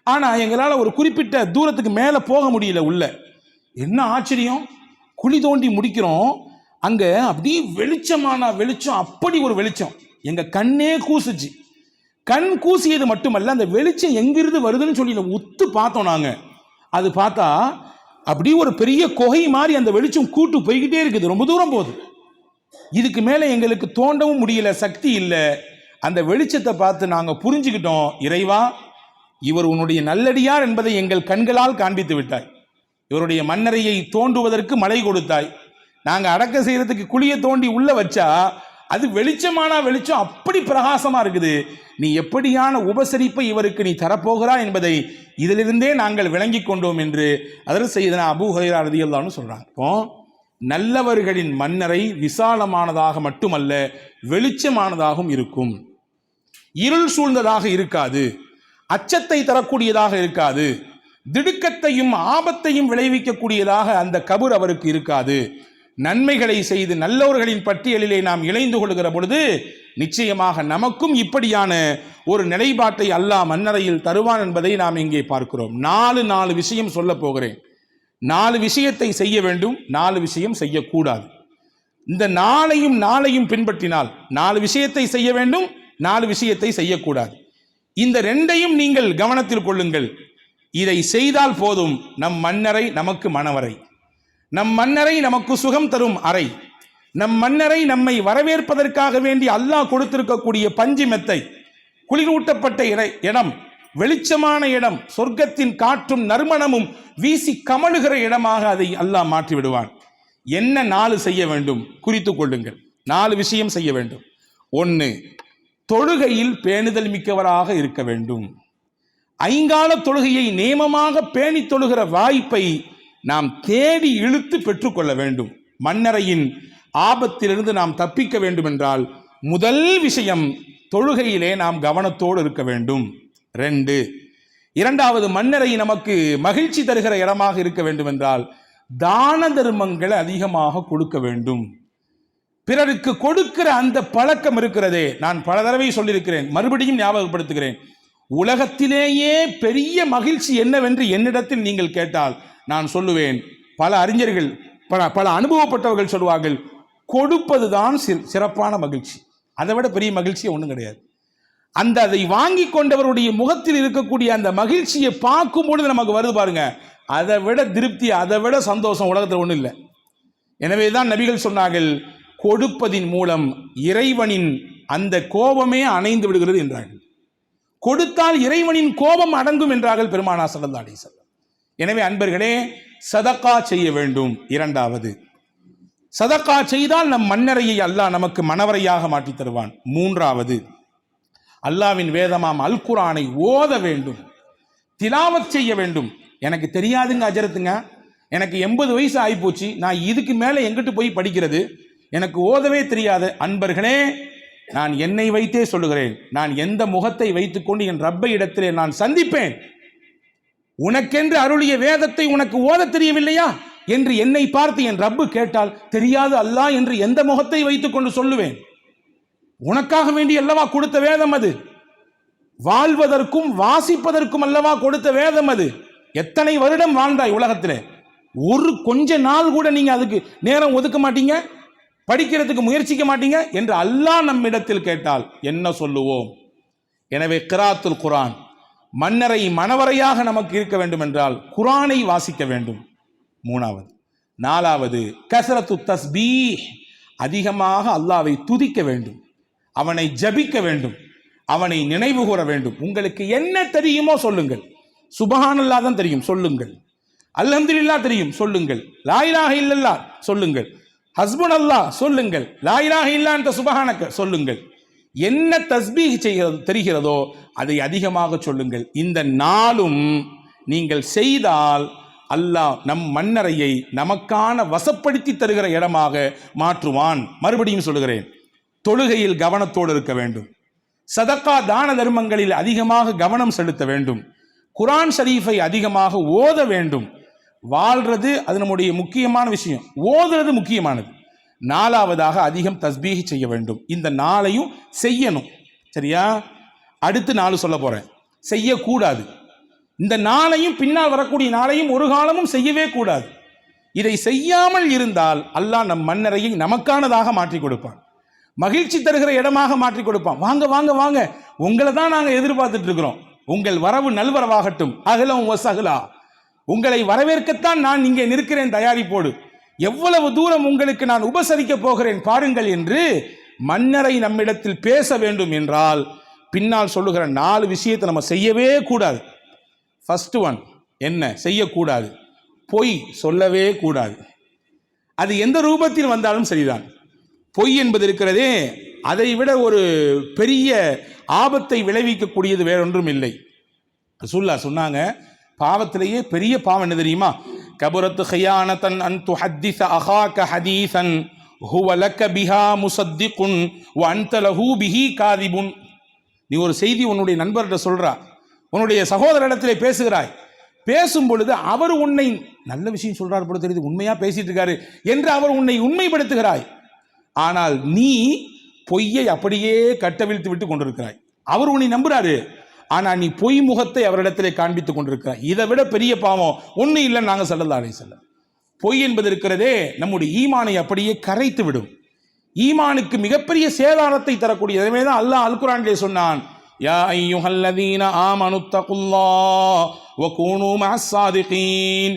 ஆனால் எங்களால் ஒரு குறிப்பிட்ட தூரத்துக்கு மேலே போக முடியல. உள்ள என்ன ஆச்சரியம், குழி தோண்டி முடிக்கிறோம், அங்கே அப்படியே வெளிச்சமான வெளிச்சம், அப்படி ஒரு வெளிச்சம் எங்கள் கண்ணே கூசுச்சு. கண் கூசியது மட்டுமல்ல, அந்த வெளிச்சம் எங்கிருந்து வருதுன்னு சொல்லி உத்து பார்த்தோம் நாங்கள். அது பார்த்தா அப்படி ஒரு பெரிய குகை மாதிரி அந்த வெளிச்சம் கூட்டு போய்கிட்டே இருக்குது, ரொம்ப தூரம் போகுது. இதுக்கு மேலே எங்களுக்கு தோண்டவும் முடியல, சக்தி இல்லை. அந்த வெளிச்சத்தை பார்த்து நாங்கள் புரிஞ்சுக்கிட்டோம், இறைவா இவர் உன்னுடைய நல்லடியார் என்பதை எங்கள் கண்களால் காண்பித்து விட்டாய். இவருடைய மண்ணறையை தோண்டுவதற்கு மழை கொடுத்தாய். நாங்கள் அடக்க செய்யறதுக்கு குழியை தோண்டி உள்ள வச்சா அது வெளிச்சமான வெளிச்சம், அப்படி பிரகாசமா இருக்குது. நீ எப்படியான உபசரிப்பை இவருக்கு நீ தரப்போகிறாய் என்பதை இதிலிருந்தே நாங்கள் விளங்கி கொண்டோம் என்று அதற்கு செய்தனா அபூ ஹுரைரா ரலியல்லாஹு அன்ஹு சொல்றாங்க. இப்போ நல்லவர்களின் மண்ணறை விசாலமானதாக மட்டுமல்ல, வெளிச்சமானதாகவும் இருக்கும். இருள் சூழ்ந்ததாக இருக்காது, அச்சத்தை தரக்கூடியதாக இருக்காது, திடுக்கத்தையும் ஆபத்தையும் விளைவிக்கக்கூடியதாக அந்த கபர் அவருக்கு இருக்காது. நன்மைகளை செய்து நல்லவர்களின் பட்டியலிலே நாம் இணைந்து கொள்கிற பொழுது நிச்சயமாக நமக்கும் இப்படியான ஒரு நிலைப்பாட்டை அல்லாஹ் மண்ணறையில் தருவான் என்பதை நாம் இங்கே பார்க்கிறோம். 4 விஷயம் சொல்ல போகிறேன். 4 விஷயத்தை செய்ய வேண்டும், 4 விஷயம் செய்யக்கூடாது. இந்த 4ஐயும் பின்பற்றினால் 4 விஷயத்தை செய்ய வேண்டும், 4 விஷயத்தை செய்யக்கூடாது. இந்த 2ஐயும் நீங்கள் கவனத்தில் கொள்ளுங்கள். இதை செய்தால் போதும், நம் மண்ணறை நமக்கு மணவறை, நம் மண்ணறை நமக்கு சுகம் தரும் அறை, நம் மண்ணறை நம்மை வரவேற்பதற்காக வேண்டி அல்லாஹ் கொடுத்திருக்கக்கூடிய பஞ்சு மெத்தை, குளிரூட்டப்பட்ட இடம், வெளிச்சமான இடம், சொர்க்கத்தின் காற்றும் நறுமணமும் வீசி கமழுகிற இடமாக அதை அல்லாஹ் மாற்றி விடுவான். என்ன 4 செய்ய வேண்டும் குறித்துக் கொள்ளுங்கள். 4 விஷயம் செய்ய வேண்டும். 1, தொழுகையில் பேணுதல் மிக்கவராக இருக்க வேண்டும். ஐங்கால தொழுகையை நேமமாக பேணி தொழுகிற வாய்ப்பை நாம் தேடி இழுத்து பெற்றுக்கொள்ள வேண்டும். மண்ணறையின் ஆபத்திலிருந்து நாம் தப்பிக்க வேண்டும் என்றால் முதல் விஷயம் தொழுகையிலே நாம் கவனத்தோடு இருக்க வேண்டும். 2, மண்ணறை நமக்கு மகிழ்ச்சி தருகிற இடமாக இருக்க வேண்டும் என்றால் தான தர்மங்களை அதிகமாக கொடுக்க வேண்டும். பிறருக்கு கொடுக்கிற அந்த பழக்கம் இருக்கிறதே, நான் பல தடவை சொல்லியிருக்கிறேன், மறுபடியும் ஞாபகப்படுத்துகிறேன். உலகத்திலேயே பெரிய மகிழ்ச்சி என்னவென்று என்னிடத்தில் நீங்கள் கேட்டால் நான் சொல்லுவேன், பல அறிஞர்கள் பல அனுபவப்பட்டவர்கள் சொல்வார்கள், கொடுப்பதுதான் சிறப்பான மகிழ்ச்சி. அதை விட பெரிய மகிழ்ச்சியே ஒன்றும் கிடையாது. அதை வாங்கி கொண்டவருடைய முகத்தில் இருக்கக்கூடிய அந்த மகிழ்ச்சியை பார்க்கும் பொழுது நமக்கு வருது பாருங்க, அதை விட திருப்தி, அதை விட சந்தோஷம் உலகத்தில் ஒன்றும் இல்லை. எனவே தான் நபிகள் சொன்னார்கள், கொடுப்பதின் மூலம் இறைவனின் அந்த கோபமே அணைந்து விடுகிறது என்றார்கள். கொடுத்தால் இறைவனின் கோபம் அடங்கும் என்றார்கள் பெருமானார் ஸல்லல்லாஹு அலைஹி வஸல்லம். எனவே அன்பர்களே, சதக்கா செய்ய வேண்டும். 2, சதக்கா செய்தால் நம் மண்ணறையை அல்லாஹ் நமக்கு மணவறையாக மாற்றி தருவான். 3, அல்லாஹ்வின் வேதமாம் அல் குர்ஆனை ஓத வேண்டும், திலாவத் செய்ய வேண்டும். எனக்கு தெரியாதுங்க அஜரத்துங்க, எனக்கு 80 வயசு ஆகிப்போச்சு, நான் இதுக்கு மேலே எங்கிட்டு போய் படிக்கிறது, எனக்கு ஓதவே தெரியாது. அன்பர்களே, நான் என்னை வைத்தே சொல்லுகிறேன், நான் எந்த முகத்தை வைத்துக்கொண்டு என் ரப்பை இடத்திலே நான் சந்திப்பேன்? உனக்கென்று அருளிய வேதத்தை உனக்கு ஓத தெரியவில்லையா என்று என்னை பார்த்து என் ரப்பு கேட்டால் தெரியாது அல்லாஹ் என்று எந்த முகத்தை வைத்துக் கொண்டு சொல்லுவேன்? உனக்காக வேண்டி அல்லவா கொடுத்த வேதம் அது, வாழ்வதற்கும் வாசிப்பதற்கும் அல்லவா கொடுத்த வேதம் அது. எத்தனை வருடம் வாழ்ந்தாய் உலகத்தில், ஒரு கொஞ்ச நாள் கூட நீங்க அதுக்கு நேரம் ஒதுக்க மாட்டீங்க, படிக்கிறதுக்கு முயற்சிக்க மாட்டீங்க என்று அல்லாஹ் நம்மிடத்தில் கேட்டால் என்ன சொல்லுவோம்? எனவே கிராத்துல் குர்ஆன் மண்ணறை மணவறையாக நமக்கு இருக்க வேண்டும் என்றால் குர்ஆனை வாசிக்க வேண்டும். 3, 4, கஸ்ரத்து தஸ்பீஹ், அதிகமாக அல்லாஹ்வை துதிக்க வேண்டும், அவனை ஜபிக்க வேண்டும், அவனை நினைவு கூற வேண்டும். உங்களுக்கு என்ன தெரியுமோ சொல்லுங்கள். சுப்ஹானல்லாஹ் தான் தெரியும், சொல்லுங்கள். அல்ஹம்துலில்லாஹ் தெரியும், சொல்லுங்கள். லா இலாஹ இல்லல்லாஹ் சொல்லுங்கள். ஹஸ்புனல்லாஹ் சொல்லுங்கள். லா இலாஹ இல்லா அன்த சுப்ஹானக சொல்லுங்கள். என்ன தஸ்பீஹ் செய்கிறது தெரிகிறதோ அதை அதிகமாக சொல்லுங்கள். இந்த 4 நீங்கள் செய்தால் அல்லாஹ் நம் மண்ணறையை நமக்கான வசப்படுத்தி தருகிற இடமாக மாற்றுவான். மறுபடியும் சொல்லுகிறேன், தொழுகையில் கவனத்தோடு இருக்க வேண்டும். சதக்கா தான தர்மங்களில் அதிகமாக கவனம் செலுத்த வேண்டும். குர்ஆன் ஷரீஃபை அதிகமாக ஓத வேண்டும். வாழ்றது அது நம்முடைய முக்கியமான விஷயம், ஓதுறது முக்கியமானது. நாலாவதாக அதிகம் தஸ்பீஹ் செய்ய வேண்டும். இந்த நாளையும் செய்யணும், சரியா? அடுத்து 4 சொல்ல போறேன். செய்யக்கூடாது. இந்த நாளையும் பின்னால் வரக்கூடிய நாளையும் ஒரு காலமும் செய்யவே கூடாது. இதை செய்யாமல் இருந்தால் அல்லாஹ் நம் மண்ணறையை நமக்கானதாக மாற்றி கொடுப்பான், மகிழ்ச்சி தருகிற இடமாக மாற்றி கொடுப்பான். வாங்க வாங்க வாங்க, உங்களை தான் நாங்கள் எதிர்பார்த்துட்டு இருக்கிறோம், உங்கள் வரவு நல்வரவாகட்டும். அகலம் வசகலா, உங்களை வரவேற்கத்தான் நான் இங்கே நிற்கிறேன் தயாரிப்போடு. எவ்வளவு தூரம் உங்களுக்கு நான் உபசரிக்க போகிறேன் பாருங்கள் என்று மன்னரை நம்மிடத்தில் பேச வேண்டும் என்றால் பின்னால் சொல்லுகிற 4 விஷயத்தை நம்ம செய்யவே கூடாது. ஃபர்ஸ்ட் ஒன் என்ன செய்யக்கூடாது? பொய் சொல்லவே கூடாது. அது எந்த ரூபத்தில் வந்தாலும் சரிதான். பொய் என்பது இருக்கிறதே, அதை விட ஒரு பெரிய ஆபத்தை விளைவிக்கக்கூடியது வேறொன்றும் இல்லை. ரசூலுல்லாஹ் சொன்னாங்க, பாவத்திலேயே பெரிய பாவம் என்ன தெரியுமா? கபரத்து ஹியானதன் அன் துஹத்திஸ அஹாக ஹதீஸன் ஹுவ லக பிஹா முஸத்திகுன் வ அன்த லஹு பிஹி காதிபுன். நீ ஒரு செய்தி உன்னுடைய நண்பர்கிட்ட சொல்றா, உன்னுடைய சகோதரிடத்திலே பேசுகிறாய், பேசும் பொழுது அவர் உன்னை நல்ல விஷயம் சொல்றார் போல தெரியுது, உண்மையா பேசிட்டு இருக்காரு என்று அவர் உன்னை உண்மைப்படுத்துகிறாய். ஆனால் நீ பொய்யை அப்படியே கட்டவிழ்த்து விட்டு கொண்டிருக்கிறாய். அவர் உன்னை நம்புறாரு, ஆனால் நீ பொய் முகத்தை அவரிடத்திலே காண்பித்துக் கொண்டிருக்கிறாய். இதை விட பெரிய பாவம் ஒன்றும் இல்லை. நாங்கள் ஸல்லல்லாஹு அலைஹி வஸல்லம், பொய் என்பது இருக்கிறதே நம்முடைய ஈமானை அப்படியே கரைத்து விடும், ஈமானுக்கு மிகப்பெரிய சேதாரத்தை தரக்கூடிய. எனவே தான் அல்லாஹ் அல் குர்ஆனிலே சொன்னான், யா அய்யுஹல்லதீன ஆமனு தகுல்லாஹ் வ கூனூ மஅஸ் ஸாதிகீன்.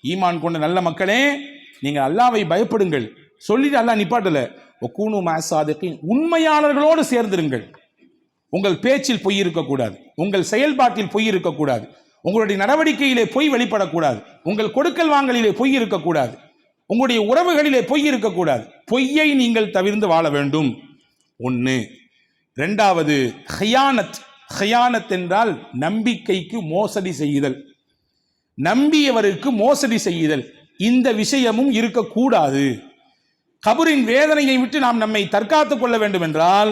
ஈமான் கொண்ட நல்ல மக்களே, நீங்கள் அல்லாஹ்வை பயப்படுங்கள். சொல்லிட்டு அல்லாஹ் நிப்பாட்டல, வ கூனூ மஅஸ் ஸாதிகீன், உண்மையாளர்களோடு சேர்ந்திருங்கள். உங்கள் பேச்சில் பொய் இருக்கக்கூடாது, உங்கள் செயல்பாட்டில் பொய் இருக்கக்கூடாது, உங்களுடைய நடவடிக்கையிலே பொய் வெளிப்படக்கூடாது, உங்கள் கொடுக்கல் வாங்கலிலே பொய் இருக்கக்கூடாது, உங்களுடைய உறவுகளிலே பொய் இருக்கக்கூடாது. பொய்யை நீங்கள் தவிர்த்து வாழ வேண்டும். 1. 2வது ஹியானத். ஹியானத் என்றால் நம்பிக்கைக்கு மோசடி செய்யுதல், நம்பியவருக்கு மோசடி செய்யுதல். இந்த விஷயமும் இருக்கக்கூடாது. கபரின் வேதனையை விட்டு நாம் நம்மை தற்காத்துக் கொள்ள வேண்டும் என்றால்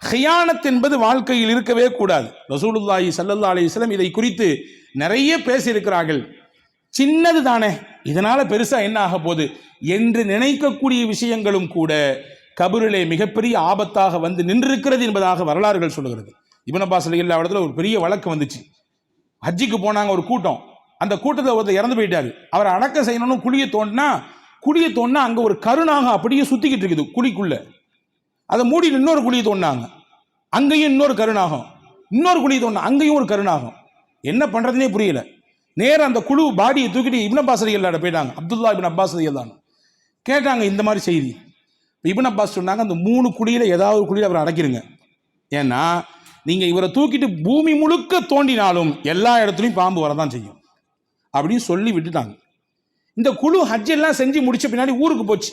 ஹியானத் என்பது வாழ்க்கையில் இருக்கவே கூடாது. ரசூலுல்லாஹி ஸல்லல்லாஹு அலைஹி வஸல்லம் இதை குறித்து நிறைய பேசியிருக்கிறார்கள். சின்னது தானே, இதனால பெருசா என்ன ஆக போகுது என்று நினைக்கக்கூடிய விஷயங்களும் கூட கபரிலே மிகப்பெரிய ஆபத்தாக வந்து நின்றிருக்கிறது என்பதாக வரலாறுகள் சொல்லுகிறது. இப்னு அப்பாஸ் ரலியல்லாஹு அன்ஹு இடத்துல ஒரு பெரிய வழக்கு வந்துச்சு. ஹஜ்ஜிக்கு போனாங்க ஒரு கூட்டம், அந்த கூட்டத்தில் ஒருத்தர் இறந்து போயிட்டாரு. அவரை அடக்கம் செய்யணும்னு குழியை தோண்டினா அங்க ஒரு கருநாகம் அப்படியே சுத்திக்கிட்டு இருக்குது குழிக்குள்ள. அதை மூடி இன்னொரு குழியை தோண்டினாங்க, அங்கேயும் இன்னொரு கருநாகம், இன்னொரு குழியை தோண்டினா அங்கேயும் ஒரு கருநாகம். என்ன பண்றதுனே புரியல. நேரம் அந்த குழு பாடியை தூக்கிட்டு இப்னு அப்பாஸ் ரலியல்லாஹு அன்ஹு போயிட்டாங்க. அப்துல்லா இப்னு அப்பாஸ் ரலியல்லாஹு அன்ஹு கேட்டாங்க இந்த மாதிரி செய்தி. இப்னு அப்பாஸ் சொன்னாங்க, அந்த 3 குழியில ஏதாவது ஒரு குழியில் அவரை அடக்கிடுங்க. ஏன்னா நீங்க இவரை தூக்கிட்டு பூமி முழுக்க தோண்டினாலும் எல்லா இடத்துலையும் பாம்பு வரதான் செய்யும் அப்படின்னு சொல்லி விட்டுட்டாங்க. இந்த குழு ஹஜ் எல்லாம் செஞ்சு முடிச்ச பின்னாடி ஊருக்கு போச்சு.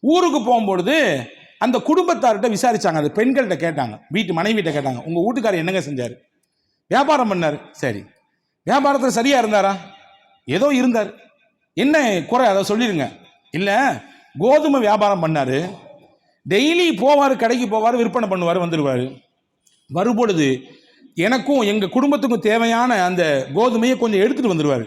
ஊருக்கு போகும்பொழுது அந்த குடும்பத்தார்கிட்ட விசாரிச்சாங்க, அந்த பெண்கள்கிட்ட கேட்டாங்க, வீட்டு மனைவிட்ட கேட்டாங்க, உங்க வீட்டுக்காரர் என்னங்க செஞ்சாரு? வியாபாரம் பண்ணாரு. சரி, வியாபாரத்தில் சரியா இருந்தாரா? ஏதோ இருந்தார். என்ன குறை அதை சொல்லிடுங்க. இல்லை, கோதுமை வியாபாரம் பண்ணாரு, டெய்லி போவார், கடைக்கு போவார், விற்பனை பண்ணுவார், வந்துடுவார். வரும்பொழுது எனக்கும் எங்கள் குடும்பத்துக்கும் தேவையான அந்த கோதுமையை கொஞ்சம் எடுத்துகிட்டு வந்துடுவார்.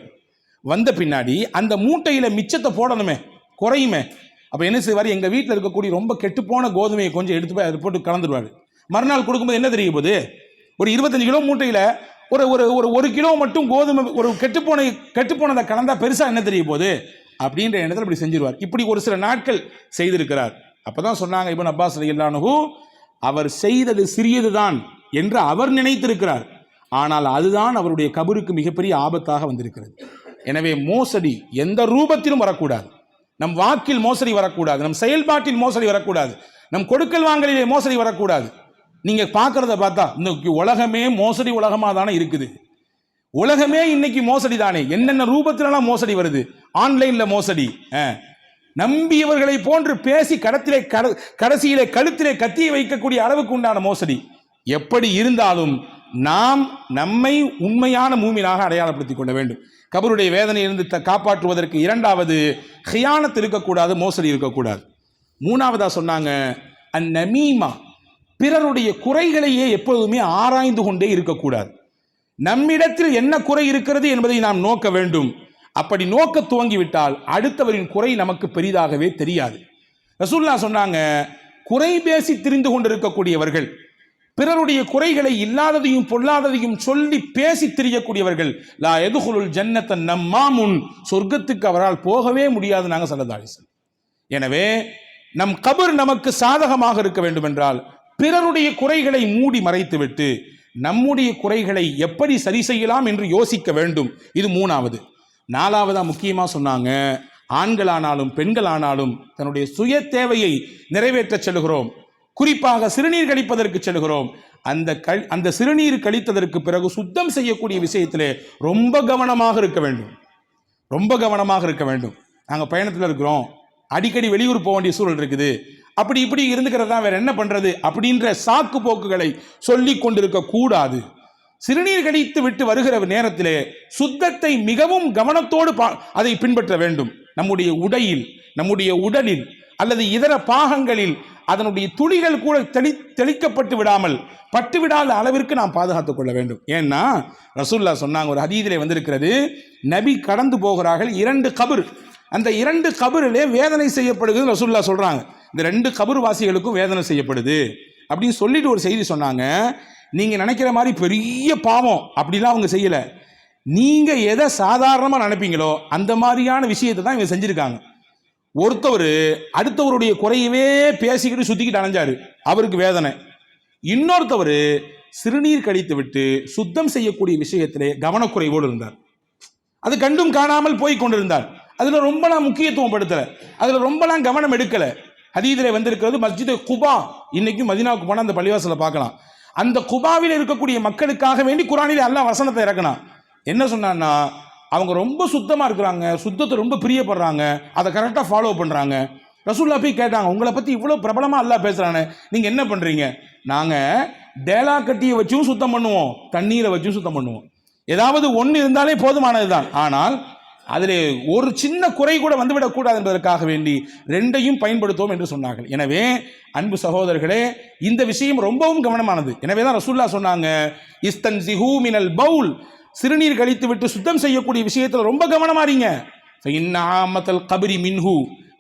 வந்த பின்னாடி அந்த மூட்டையில் மிச்சத்தை போடணுமே, குறையுமே. அப்போ என்ன செய்வார், எங்கள் வீட்டில் இருக்கக்கூடிய ரொம்ப கெட்டுப்போன கோதுமையை கொஞ்சம் எடுத்து போய் அதை போட்டு கலந்துடுவார். மறுநாள் கொடுக்கும்போது என்ன தெரிய போகுது, ஒரு 25 கிலோ மூட்டையில் ஒரு ஒரு ஒரு 1 கிலோ மட்டும் கோதுமை ஒரு கெட்டுப்போனதை கலந்தா பெருசாக என்ன தெரிய போகுது அப்படின்ற எண்ணத்தில் இப்படி செஞ்சிருவார். இப்படி ஒரு சில நாட்கள் செய்திருக்கிறார். அப்பதான் சொன்னாங்க இப்னு அப்பாஸ் ரலியல்லாஹு அன்ஹு, அவர் செய்தது சிறியதுதான் என்று அவர் நினைத்திருக்கிறார், ஆனால் அதுதான் அவருடைய கபருக்கு மிகப்பெரிய ஆபத்தாக வந்திருக்கிறது. எனவே மோசடி எந்த ரூபத்திலும் வரக்கூடாது. நம் வாக்கில் மோசடி வரக்கூடாது, நம் செயல்பாட்டில் மோசடி வரக்கூடாது, நம் கொடுக்கல் வாங்கலிலே மோசடி வரக்கூடாது. நீங்க பார்க்கறத பார்த்தா இன்னைக்கு உலகமே மோசடி உலகமாக தானே இருக்குது. உலகமே இன்னைக்கு மோசடி தானே. என்னென்ன ரூபத்திலலாம் மோசடி வருது. ஆன்லைன்ல மோசடி, நம்பியவர்களை போன்று பேசி கடைசியிலே கழுத்திலே கத்தியை வைக்கக்கூடிய அளவுக்கு உண்டான மோசடி. எப்படி இருந்தாலும் நாம் நம்மை உண்மையான மூமினாக அடையாளப்படுத்திக் கொள்ள வேண்டும். கபருடைய வேதனையிலிருந்து காப்பாற்றுவதற்கு இரண்டாவது ஹியானத் இருக்கக்கூடாது, மோசடி இருக்கக்கூடாது. மூணாவதா சொன்னாங்க அந்நமீமா, பிறருடைய குறைகளையே எப்போதுமே ஆராய்ந்து கொண்டே இருக்கக்கூடாது. நம்மிடத்தில் என்ன குறை இருக்கிறது என்பதை நாம் நோக்க வேண்டும். அப்படி நோக்க துவங்கிவிட்டால் அடுத்தவரின் குறை நமக்கு பெரிதாகவே தெரியாது. ரசூலுல்லாஹ் சொன்னாங்க, குறை பேசி திரிந்து கொண்டிருக்கக்கூடியவர்கள், பிறருடைய குறைகளை இல்லாததையும் பொல்லாததையும் சொல்லி பேசி திரியக்கூடியவர்கள், லா யதுகுலுல் ஜன்னத நம்மாமுன், சொர்க்கத்துக்கு அவரால் போகவே முடியாது நாங்கள் ஸல்லல்லாஹு அலைஹி வஸல்லம். எனவே நம் கபர் நமக்கு சாதகமாக இருக்க வேண்டும் என்றால் பிறருடைய குறைகளை மூடி மறைத்துவிட்டு நம்முடைய குறைகளை எப்படி சரி செய்யலாம் என்று யோசிக்க வேண்டும். இது மூணாவது. நாலாவதா முக்கியமாக சொன்னாங்க, ஆண்களானாலும் பெண்களானாலும் தன்னுடைய சுய தேவையை நிறைவேற்ற செல்கிறோம், குறிப்பாக சிறுநீர் கழிப்பதற்கு செல்கிறோம். அந்த சிறுநீர் கழித்ததற்கு பிறகு சுத்தம் செய்யக்கூடிய விஷயத்திலே ரொம்ப கவனமாக இருக்க வேண்டும், ரொம்ப கவனமாக இருக்க வேண்டும். நாங்கள் பயணத்தில் இருக்கிறோம், அடிக்கடி வெளியூர் போக வேண்டிய சூழல் இருக்குது, அப்படி இப்படி இருந்துக்கிறதா வேற என்ன பண்றது அப்படின்ற சாக்கு போக்குகளை சொல்லி கொண்டிருக்க கூடாது. சிறுநீர் கழித்து விட்டு வருகிற நேரத்திலே சுத்தத்தை மிகவும் கவனத்தோடு அதை பின்பற்ற வேண்டும். நம்முடைய உடையில், நம்முடைய உடலில் அல்லது இதர பாகங்களில் அதனுடைய துளிகள் கூட தெளிக்கப்பட்டு விடாமல் பட்டுவிடாத அளவிற்கு நாம் பாதுகாத்துக் கொள்ள வேண்டும். ஏன்னா ரசூலுல்லாஹ் சொன்னாங்க, ஒரு ஹதீஸிலே வந்திருக்கிறது, நபி கடந்து போகிறார்கள், 2 கபர், அந்த 2 கபரிலே வேதனை செய்யப்படுகிறது ரசூலுல்லாஹ் சொல்றாங்க. இந்த 2 கபர் வாசிகளுக்கும் வேதனை செய்யப்படுது அப்படின்னு சொல்லிட்டு ஒரு செய்தி சொன்னாங்க. நீங்க நினைக்கிற மாதிரி பெரிய பாவம் அப்படிலாம் அவங்க செய்யல. நீங்க எதை சாதாரணமா நினைப்பீங்களோ அந்த மாதிரியான விஷயத்தை தான் இவங்க செஞ்சிருக்காங்க. ஒருத்தவர் அடுத்தவருடைய குறையவே பேசிக்கிட்டு சுத்திக்கிட்டு அலைஞ்சாரு, அவருக்கு வேதனை. இன்னொருத்தவர் சிறுநீர் கழித்து விட்டு சுத்தம் செய்யக்கூடிய விஷயத்திலே கவனக்குறைவோடு இருந்தார், அது கண்டும் காணாமல் போய் கொண்டிருந்தார். அதுல ரொம்பலாம் முக்கியத்துவம் படுத்தல, அதுல ரொம்பலாம் கவனம் எடுக்கல. ஹதீஸிலே வந்திருக்கிறது மஸ்ஜித் குபா, இன்னைக்கு மதீனாவுக்கு போனால் அந்த பள்ளிவாசலை பார்க்கலாம். அந்த குபாவில் இருக்கக்கூடிய மக்களுக்காக வேண்டி குர்ஆனிலே அல்லாஹ் வசனத்தை இறக்கினான். என்ன சொன்னான்னா, அவங்க ரொம்ப சுத்தமாக இருக்கிறாங்க, சுத்தத்தை ரொம்ப பிரியப்படுறாங்க, அதை கரெக்டாக ஃபாலோ பண்ணுறாங்க. ரசூலுல்லாஹ் போய் கேட்டாங்க, உங்களை பற்றி இவ்வளோ பிரபலமாக அல்லாஹ் பேசுகிறானே, நீங்கள் என்ன பண்ணுறீங்க? நாங்கள் டேலா கட்டியை வச்சும் சுத்தம் பண்ணுவோம், தண்ணீரை வச்சும் சுத்தம் பண்ணுவோம், ஏதாவது ஒன்று இருந்தாலே போதுமானது தான். ஆனால் அதில் ஒரு சின்ன குறை கூட வந்துவிடக்கூடாது என்பதற்காக வேண்டி 2ஐயும் பயன்படுத்துவோம் என்று சொன்னார்கள். எனவே அன்பு சகோதரர்களே, இந்த விஷயம் ரொம்பவும் கவனமானது. எனவே தான் ரசூலுல்லாஹ் சொன்னாங்க, இஸ்தன்சிஹூ மினல் பவுல், சிறுநீர் கழித்து விட்டு சுத்தம் செய்யக்கூடிய விஷயத்தில் ரொம்ப கவனமாறீங்க. இன்ன ஆமத்தல் கபரி மின்ஹு,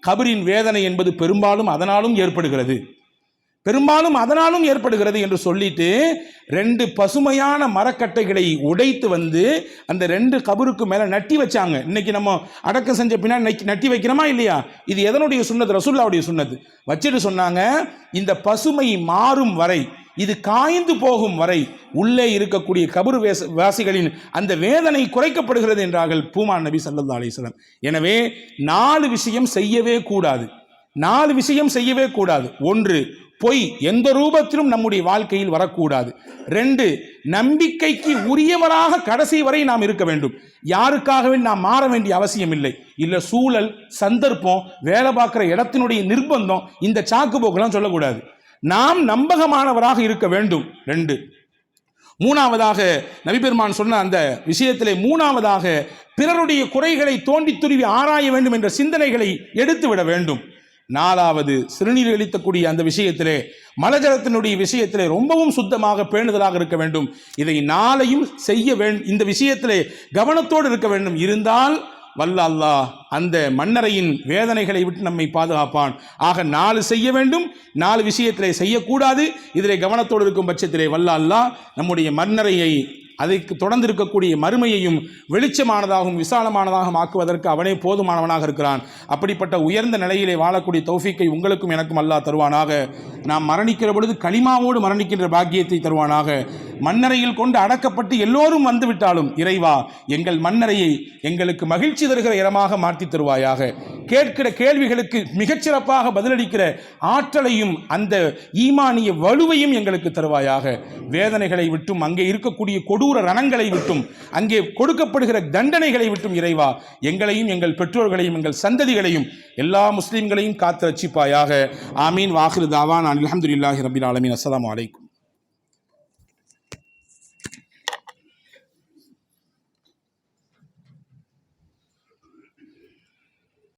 கபரின் வேதனை என்பது பெரும்பாலும் அதனாலும் ஏற்படுகிறது, பெரும்பாலும் அதனாலும் ஏற்படுகிறது என்று சொல்லிட்டு 2 பசுமையான மரக்கட்டைகளை உடைத்து வந்து அந்த 2 கபருக்கு மேல நட்டி வச்சாங்க. இன்னைக்கு நம்ம அடக்கம் செஞ்ச பின்னாடி நட்டி வைக்கிறோமா இல்லையா? இது எதனுடைய சுன்னத்? ரசூலுல்லாஹ்வுடைய சுன்னத். வச்சுட்டு சொன்னாங்க, இந்த பசுமை மாறும் வரை, இது காய்ந்து போகும் வரை உள்ளே இருக்கக்கூடிய கபர் வாசிகளின் அந்த வேதனை குறைக்கப்படுகிறது என்றார்கள் பூமான் நபி ஸல்லல்லாஹு அலைஹி வஸல்லம். எனவே 4 விஷயம் செய்யவே கூடாது, 4 விஷயம் செய்யவே கூடாது. 1, பொய் எந்த ரூபத்திலும் நம்முடைய வாழ்க்கையில் வரக்கூடாது. 2, நம்பிக்கைக்கு உரியவராக கடைசி வரை நாம் இருக்க வேண்டும். யாருக்காகவே நாம் மாற வேண்டிய அவசியம் இல்லை. இல்ல சூழல், சந்தர்ப்பம், வேலை பார்க்கிற இடத்தினுடைய நிர்பந்தம், இந்த சாக்கு போக்கெல்லாம் சொல்லக்கூடாது. நாம் நம்பகமானவராக இருக்க வேண்டும். 2, மூணாவதாக நபி பெருமான் சொன்ன அந்த விஷயத்திலே மூணாவதாக பிறருடைய குறைகளை தோண்டி துருவி ஆராய வேண்டும் என்ற சிந்தனைகளை எடுத்து விட வேண்டும். 4வது சிறுநீர் கழிக்கக்கூடிய அந்த விஷயத்திலே, மலஜலத்தினுடைய விஷயத்திலே ரொம்பவும் சுத்தமாக பேணுதலாக இருக்க வேண்டும். இதை 4ஐயும் செய்ய வேண்டும், இந்த விஷயத்திலே கவனத்தோடு இருக்க வேண்டும். இருந்தால் வல்ல அல்லாஹ் அந்த மன்னரையின் வேதனைகளை விட்டு நம்மை பாதுகாப்பான். ஆக 4 செய்ய வேண்டும், 4 விஷயத்திலே செய்யக்கூடாது. இதிலே கவனத்தோடு இருக்கும் பட்சத்திலே வல்ல அல்லாஹ் நம்முடைய மன்னரையை, அதற்கு தொடர்ந்து இருக்கக்கூடிய மறுமையையும் வெளிச்சமானதாகவும் விசாலமானதாகவும் ஆக்குவதற்கு அவனே போதுமானவனாக இருக்கிறான். அப்படிப்பட்ட உயர்ந்த நிலையிலே வாழக்கூடிய தௌஃபீக்கை உங்களுக்கும் எனக்கும் அல்லாஹ் தருவானாக. நாம் மரணிக்கிற பொழுது களிமாவோடு மரணிக்கின்ற பாக்கியத்தை தருவானாக. மன்னரையில் கொண்டு அடக்கப்பட்டு எல்லோரும் வந்துவிட்டாலும் இறைவா, எங்கள் மன்னரையை எங்களுக்கு மகிழ்ச்சி தருகிற இடமாக மாற்றி தருவாயாக. கேட்கிற கேள்விகளுக்கு மிகச்சிறப்பாக பதிலளிக்கிற ஆற்றலையும் அந்த ஈமானிய வலுவையும் எங்களுக்கு தருவாயாக. வேதனைகளை விட்டும், அங்கே இருக்கக்கூடிய கொடூர ரணங்களை விட்டும், அங்கே கொடுக்கப்படுகிற தண்டனைகளை விட்டும் இறைவா எங்களையும் எங்கள் பெற்றோர்களையும் எங்கள் சந்ததிகளையும் எல்லா முஸ்லிம்களையும் காத்து ரட்சிப்பாயாக. ஆமீன். வாஹிரு தாவான் அல்ஹம்துலில்லாஹி ரப்பில் ஆலமீன். அஸ்ஸலாமு அலைக்கும்.